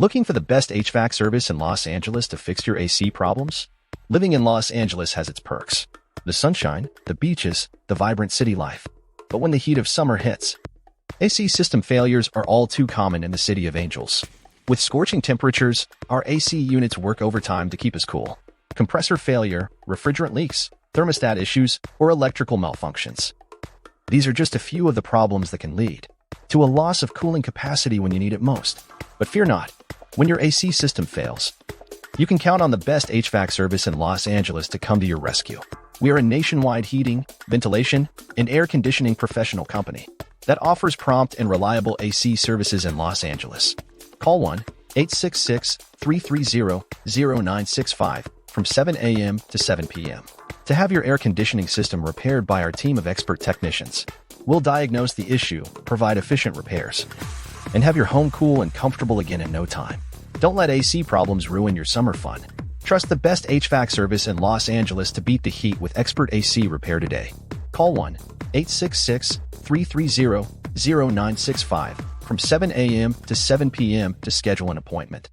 Looking for the best HVAC service in Los Angeles to fix your AC problems? Living in Los Angeles has its perks. The sunshine, the beaches, the vibrant city life. But when the heat of summer hits, AC system failures are all too common in the City of Angels. With scorching temperatures, our AC units work overtime to keep us cool. Compressor failure, refrigerant leaks, thermostat issues, or electrical malfunctions. These are just a few of the problems that can lead to a loss of cooling capacity when you need it most. But fear not, when your AC system fails, you can count on the best HVAC service in Los Angeles to come to your rescue. We are a nationwide heating, ventilation, and air conditioning professional company that offers prompt and reliable AC services in Los Angeles. Call 1-866-330-0965 from 7 a.m. to 7 p.m. to have your air conditioning system repaired by our team of expert technicians. We'll diagnose the issue, provide efficient repairs, and have your home cool and comfortable again in no time. Don't let AC problems ruin your summer fun. Trust the best HVAC service in Los Angeles to beat the heat with expert AC repair today. Call 1-866-330-0965 from 7 a.m. to 7 p.m. to schedule an appointment.